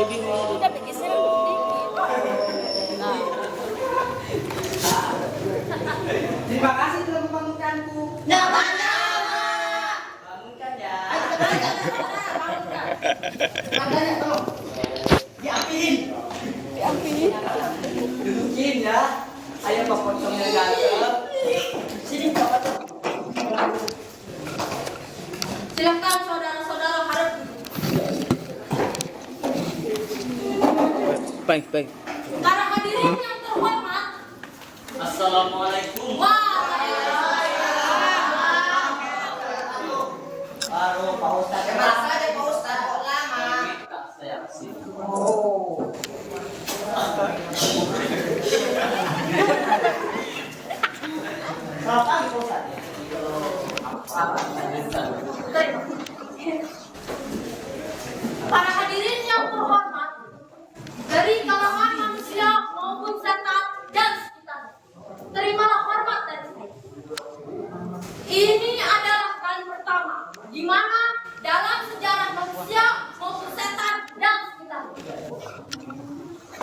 Udah bergeser dikit. Nah. Terima kasih telah membangunkanku. Bangunkan ya. Tandanya tolong. Diambilin. Dudukin ya. Ayo Pak Pocongnya ganteng. Sini Pak. Silakan saudara-saudara harap duduk. Baik. Para hadirin yang terhormat. Assalamualaikum. Baru Pak Ustadz. Kemas saja Pak Ustadz. Kok lama? Saya kesini. Oh. Kapan Pak Ustadz? Para hadirin yang terhormat, dari kalangan manusia maupun setan dan sekitarnya, terimalah hormat dari saya. Ini adalah kali pertama di mana dalam sejarah manusia maupun setan dan sekitarnya,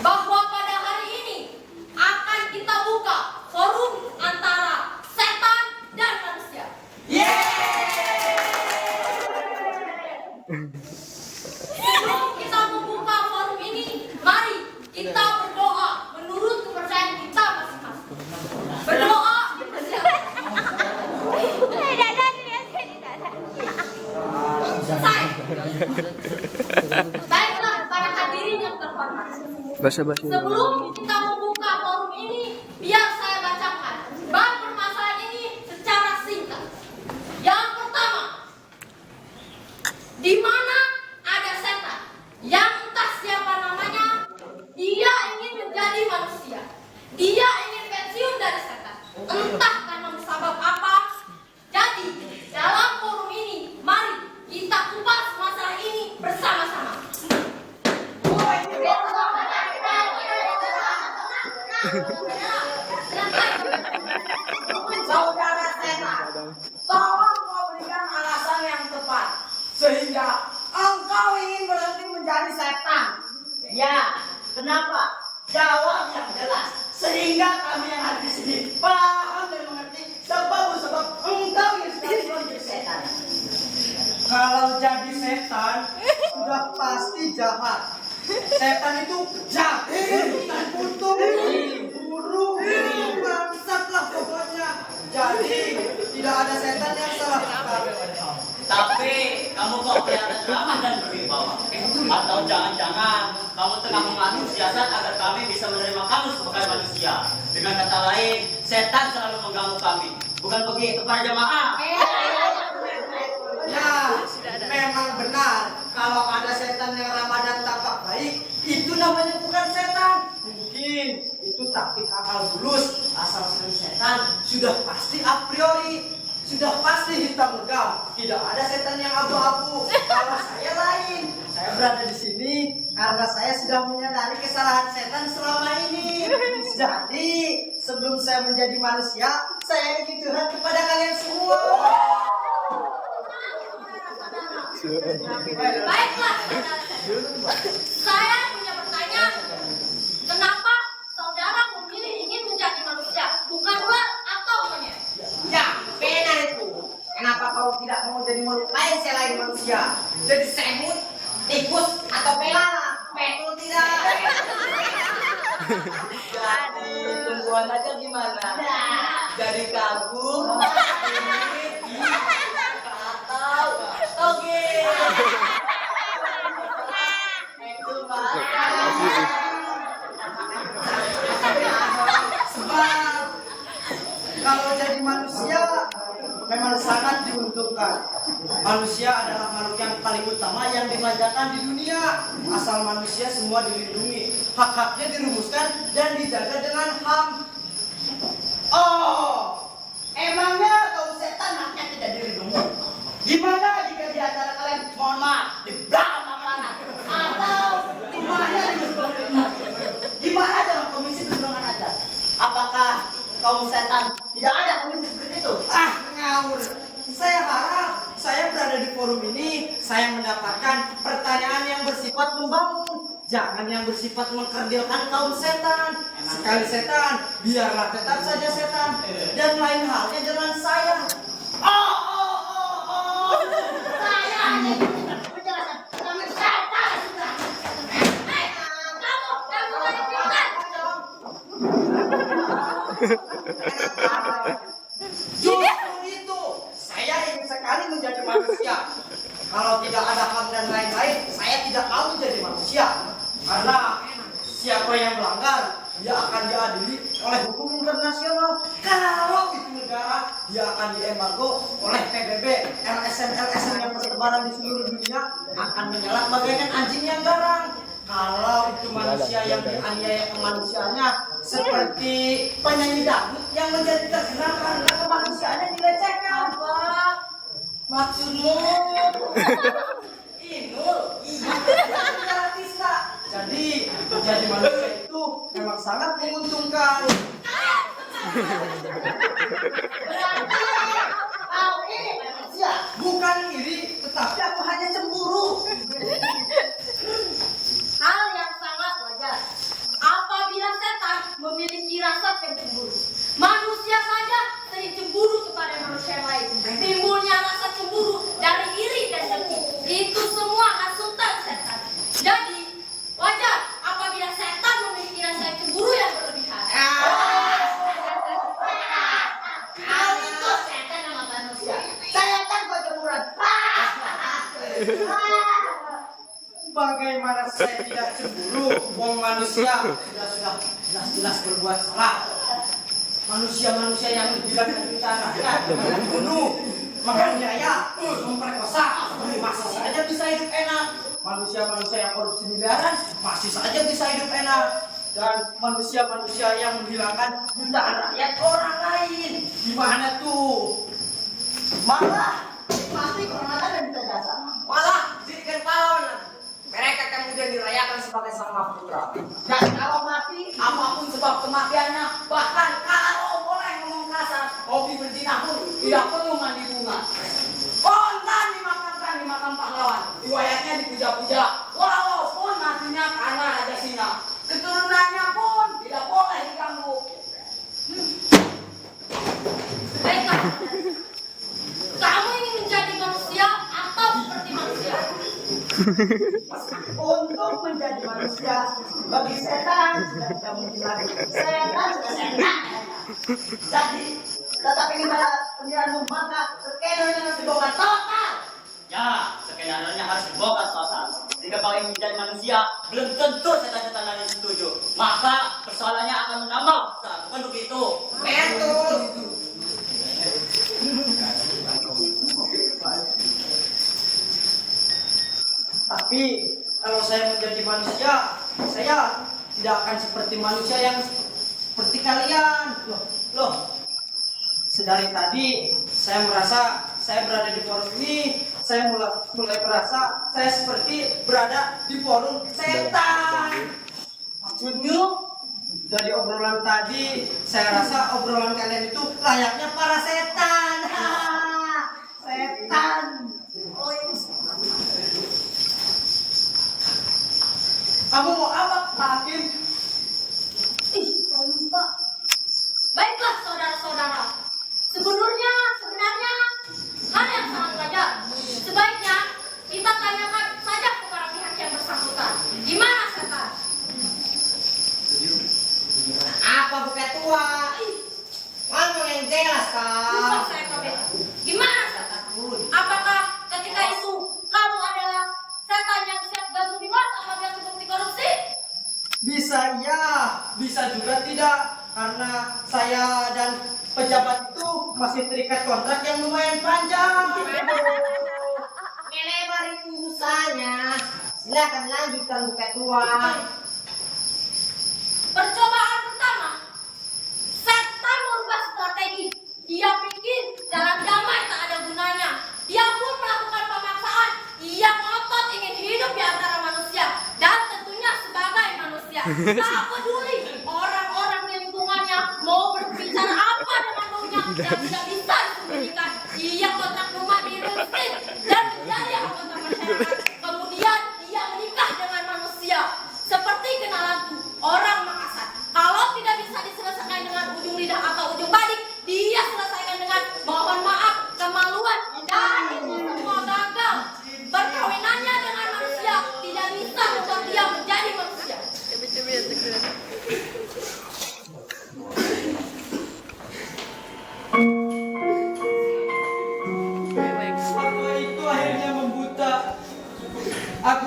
bahwa pada hari ini akan kita buka forum antara setan dan manusia. Sebelum kita membuka forum ini, mari kita berdoa menurut kepercayaan kita masing-masing. Berdoa. Selesai. Baiklah para hadirin yang terhormat. Basa-basi. Sebelum kita membuka forum ini, biar saya bacakan bab permasalahan ini secara singkat. Yang pertama, di mana ada setan yang entah siapa namanya, dia ingin menjadi manusia, dia ingin pensiun dari setan, entah karena sebab apa. Jadi dalam forum ini, mari kita kupas masalah ini bersama-sama. Saudara setan, tolong kau berikan alasan yang tepat sehingga engkau ingin berhenti menjadi setan. Ya, kenapa? Jawab yang jelas sehingga kami yang ada di sini paham dan mengerti sebab engkau yang sekali menjadi setan. Kalau jadi setan sudah pasti jahat. Setan itu jahil, kutu, buruk, bangsat lah pokoknya. Jadi tidak ada setan yang salah. Tapi kamu kok kelihatan ramah dan berwibawa? Atau jangan-jangan kamu tengah mengadu siasat agar kami bisa menerima kamu sebagai manusia? Dengan kata lain, setan selalu mengganggu kami. Bukan begitu para jemaah? Ya, memang benar. Kalau ada setan yang ramah dan tampak baik, itu namanya bukan setan. Mungkin itu taktik akal bulus. Asal setan sudah pasti a priori, sudah pasti hitam legam. Tidak ada setan yang abu-abu. Kalau saya lain, saya berada di sini karena saya sudah menyadari kesalahan setan selama ini. Jadi sebelum saya menjadi manusia, saya ingin curhat kepada kalian semua. Baiklah, saya punya pertanyaan. Kenapa saudara memilih ingin menjadi manusia, bukan ular atau monyet? Ya, benar itu. Kenapa kau tidak mau jadi makhluk lain selain manusia? Jadi semut, tikus, atau belalang? Betul tidak? Jadi tumbuhan aja gimana? Jadi kagum, atau oke. Itu Pak. Sebab kalau jadi manusia memang sangat diuntungkan. Manusia adalah makhluk yang paling utama yang dimanjakan di dunia. Asal manusia semua dilindungi, hak-haknya dirumuskan dan dijaga dengan HAM. Oh, emangnya kalau setan haknya tidak dilindungi? Gimana jika di antara kalian, mohon maaf, di belakang makanan atau rumahnya di belakang? Gimana dalam komisi perlindungan adat? Apakah kaum setan tidak ada komisi seperti itu? Ah, ngawur. Saya harap saya berada di forum ini, saya mendapatkan pertanyaan yang bersifat membangun. jangan yang bersifat mengkerdilkan kaum setan. Sekali setan, biarlah tetap saja setan. Dan lain halnya dengan saya. Saya hanya ingin penjelasan. Kamu setan sudah. Kamu tadi bilang. Justru itu, saya ingin sekali menjadi manusia. Kalau tidak ada HAM dan lain-lain, saya tidak mau menjadi manusia. Karena siapa yang melanggar, dia akan diadili oleh hukum internasional. Kalau itu negara, dia akan diembargo oleh PBB. LSM yang bertebaran di seluruh dunia akan menyalak bagaikan anjing yang garang. Kalau itu manusia yang dianiaya kemanusiaannya, seperti penyanyi dangdut yang menjadi terkenal karena kemanusiaannya dilecehkan. Apa? Maksudmu? Inul? Iya, Tista. Jadi, menjadi manusia itu memang sangat menguntungkan. Berarti kau ini manusia. Bukan iri, tetapi aku hanya cemburu. Hal yang sangat wajar. Apabila setan memiliki rasa cemburu, manusia saja sering cemburu kepada manusia yang lain. Timbulnya rasa cemburu dari iri dan dengki. Itu semua hasutan setan. Jadi wajar apabila setan memiliki rasa cemburu yang berlebihan. Kau itu setan sama manusia. Saya kan kau cemburuan. Bagaimana saya tidak cemburu? Wong manusia sudah jelas-jelas berbuat salah. Manusia-manusia yang dibilang kita rakyat, membunuh, menganiaya, memperkosa, masih saja bisa hidup enak. Manusia-manusia yang korupsi miliaran masih saja bisa hidup enak. Dan manusia-manusia yang menghilangkan jutaan rakyat orang lain, gimana tuh? Malah Pasti kehormatan dan bisa jasa. Malah dijadikan pahlawan. Mereka kemudian dirayakan sebagai sang putra. Dan kalau mati, Apapun sebab kematiannya, bahkan kalau boleh ngomong kasar, hobi berzina pun tidak perlu mandi bunga. Kontan dimakamkan di makam pahlawan, riwayatnya dipuja-puja, walaupun matinya karena raja Sina. Keturunannya pun tidak boleh diganggu. baiklah. Kamu ingin menjadi manusia atau seperti manusia? Untuk menjadi manusia, bagi setan sudah tidak mungkin lagi. Setan sudah setan. Jadi, tetap ingin pada penjelasan maka skenario harus dibongkar total. Ya, skenario-nya harus dibongkar total. Jika kau ingin menjadi manusia, belum tentu setan-setan lain setuju. Maka persoalannya akan menambah besar. Bukan begitu? Betul. Tapi kalau saya menjadi manusia, saya tidak akan seperti manusia yang seperti kalian. Loh. Sedari tadi saya merasa saya berada di forum ini, saya mulai merasa saya seperti berada di forum setan. Maksudnya dari obrolan tadi, saya rasa obrolan kalian itu layaknya para setan. Setan. Oh, ini. Kamu mau apa, Pak Hakim? Ih, saya lupa. Baiklah, saudara-saudara. Sebenarnya hal yang sangat wajar. Sebaiknya kita tanyakan saja kepada pihak yang bersangkutan. Gimana setan? Apa bukan tua? Ngomong yang jelas, Lupa Kak. saya kabeh. Gimana setan? Apakah ketika itu kamu adalah setan yang siap gantung di mata apabila terbukti korupsi? Bisa ya, bisa juga tidak. Karena saya dan pejabat itu masih terikat kontrak yang lumayan panjang. Melebarin urusannya. Silakan lanjutkan Bu Ketua. Percobaan pertama, setan merubah strategi. Dia pikir jalan damai tak ada gunanya. Dia pun melakukan pemaksaan. Ia ngotot ingin hidup di antara manusia dan tentunya sebagai manusia. Tak peduli orang-orang di lingkungannya mau berbicara apa dengan maunya yang tidak bisa disembunyikan. Ia kontrak rumah di real estate dan menjadi anggota masyarakat. Kemudian ia menikah dengan manusia.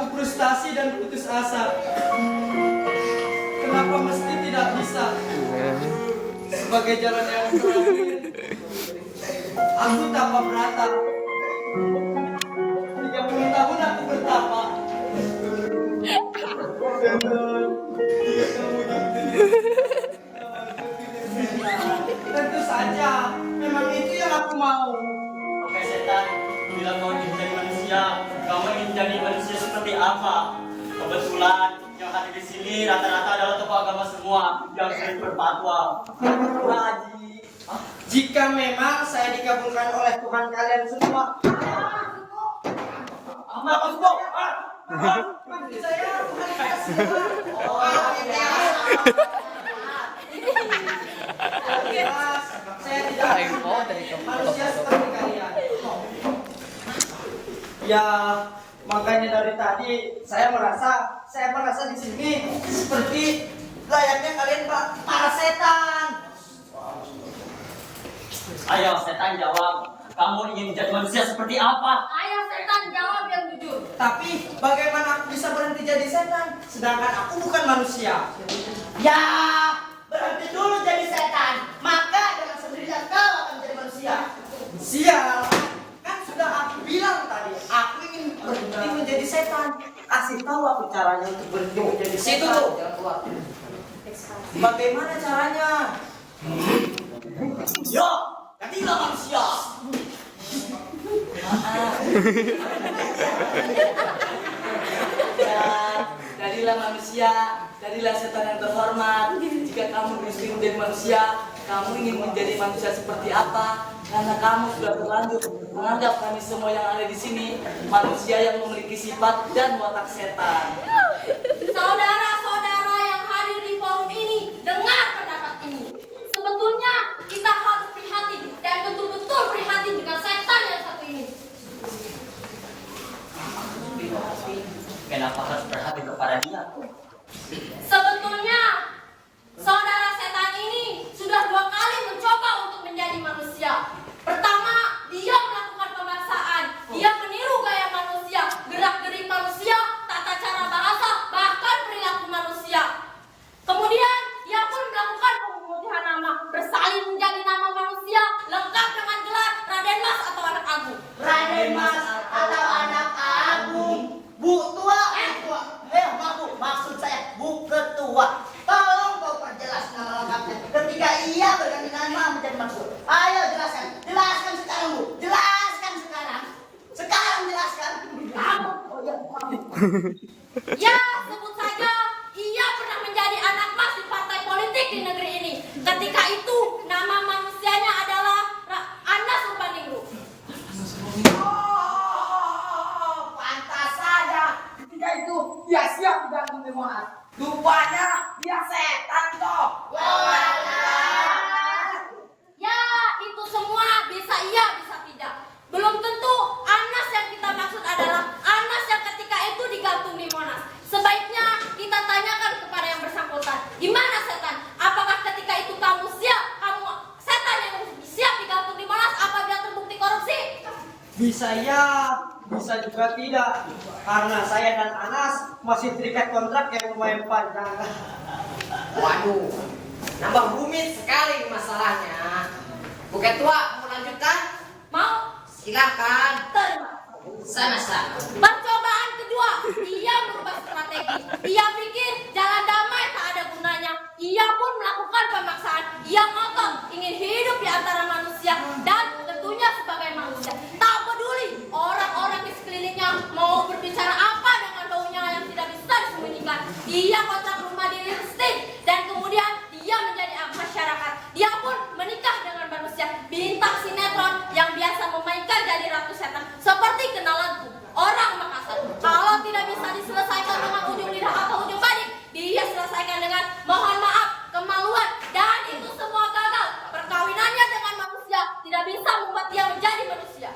Aku frustasi dan putus asa. Kenapa mesti tidak bisa? Sebagai jalan yang terakhir, aku tapa berata. 30 tahun aku bertapa. Tentu saja, memang itu yang aku mau. Oke setan, bila kau ingin menjadi manusia, kamu ingin menjadi manusia seperti apa? Kebetulan yang hadir di sini rata-rata adalah tokoh agama semua yang sering berfatwa. Haji, jika memang saya dikabulkan oleh Tuhan kalian semua, apa semua? Maksud saya Tuhan kasih. Jelas, saya tidak manusia seperti kalian. Ya, makanya dari tadi saya merasa di sini seperti layaknya kalian para setan. Ayo setan jawab, kamu ingin menjadi manusia seperti apa? Ayo setan jawab yang jujur. Tapi bagaimana aku bisa berhenti jadi setan sedangkan aku bukan manusia? Ya, berhenti dulu jadi setan. Maka dengan sendirinya kau akan menjadi manusia. Sial, kan sudah aku bilang tadi, aku ingin berhenti menjadi setan. Kasih tahu aku caranya untuk berhenti menjadi Situ setan. tuh, jangan keluar. Bagaimana caranya? Yo, jadilah manusia. Ya, jadilah manusia, jadilah setan yang terhormat. Jika kamu disuruh menjadi manusia, kamu ingin menjadi manusia seperti apa? Karena kamu sudah terlanjur menganggap kami semua yang ada di sini manusia yang memiliki sifat dan watak setan. Saudara-saudara yang hadir di forum ini, dengar pendapat ini. Sebetulnya kita harus prihatin dan betul-betul prihatin dengan setan yang satu ini. Kenapa harus berhati kepada dia? Sebetulnya saudara setan ini sudah 2 kali mencoba untuk menjadi manusia. Pertama, dia melakukan pemaksaan. Dia meniru gaya manusia, gerak-gerik manusia, tata cara bahasa, bahkan perilaku manusia. Kemudian, dia pun melakukan pemutihan nama, bersalin menjadi nama manusia, lengkap dengan gelar Raden Mas atau anak agung. Raden Mas atau anak agung. Bu tua, maksud saya Bu ketua. Tolong kau perjelas nama lengkapnya. Ketika ia berganti nama menjadi maksud. Ayo jelaskan sekarang Bu. Jelaskan sekarang. Sekarang jelaskan. Kamu. Oh ya, kamu. Ya, sebut saja ia pernah menjadi anak mas di partai politik di negeri ini. Ketika itu, nama manusianya adalah Anas Urbaningrum. Oh, pantas saja. Ketika itu dia siap digantung di Monas. Rupanya dia setan toh. Ya, itu semua bisa iya, bisa tidak. Belum tentu Anas yang kita maksud adalah Anas yang ketika itu digantung di Monas. Sebaiknya kita tanyakan kepada yang bersangkutan. Gimana setan? Apakah ketika itu kamu setan yang siap digantung di Monas apabila terbukti korupsi? Bisa ya, bisa juga tidak. Karena saya dan Anas masih terikat kontrak yang lumayan panjang. Waduh, nambah rumit sekali masalahnya. Bu Ketua, mau lanjutkan? Mau? Silakan. Terima. Sama-sama. Percobaan kedua, ia merubah strategi. Ia pikir jalan damai tak ada gunanya. Ia pun melakukan pemaksaan. Ia ngotot ingin hidup di antara manusia dan tentunya sebagai manusia. Tak peduli orang-orang di sekelilingnya mau berbicara apa dengan baunya yang tidak bisa disembunyikan. Ia kontrak rumah di real estate dan kemudian dia menjadi masyarakat. Dia pun menikah dengan manusia, bintang sinetron yang biasa memainkan jadi ratu setan. Seperti kenalanku, orang Makassar. Kalau tidak bisa diselesaikan dengan ujung lidah atau ujung badik, dia selesaikan dengan mohon maaf, kemaluan, dan itu semua gagal. Perkawinannya dengan manusia tidak bisa membuat dia menjadi manusia.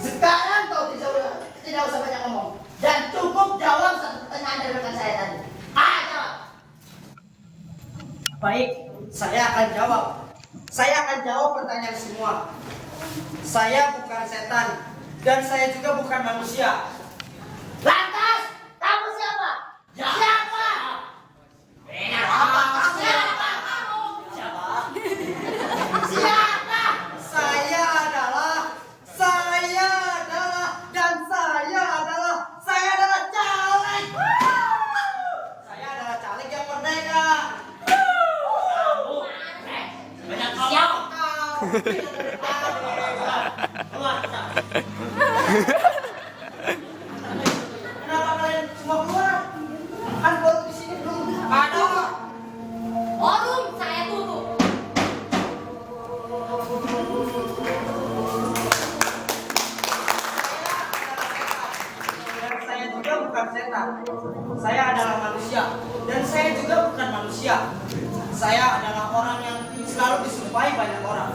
Sekarang kau tidak usah banyak ngomong dan cukup jawab satu pertanyaan dari rekan saya tadi. Jawab. Baik, saya akan jawab. Saya akan jawab pertanyaan semua. Saya bukan setan dan saya juga bukan manusia. Lantas, kamu siapa? Siapa? Siapa? Saya adalah caleg. Saya adalah caleg yang merdeka. Kamu, banyak ngomong. Keluar, kita. Kenapa kalian semua keluar? Kan baru di sini belum ada. Forum saya tutup. Dan saya juga bukan setan. Saya adalah manusia. Dan saya juga bukan manusia. Saya adalah orang yang selalu disumpahi banyak orang.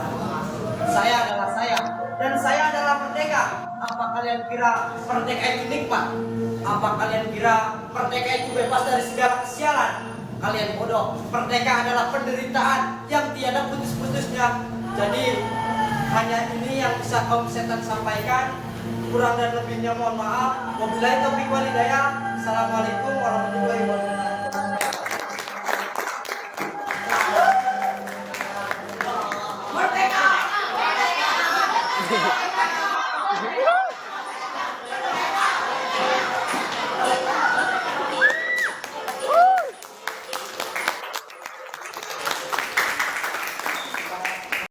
Saya adalah saya. Dan saya adalah merdeka. Apa kalian kira merdeka itu nikmat? Apa kalian kira merdeka itu bebas dari segala kesialan? Kalian bodoh. Merdeka adalah penderitaan yang tiada putus-putusnya. Jadi hanya ini yang bisa kaum setan sampaikan. Kurang dan lebihnya mohon maaf. Wabillahi taufiq wal hidayah. Assalamualaikum warahmatullahi wabarakatuh. Merdeka!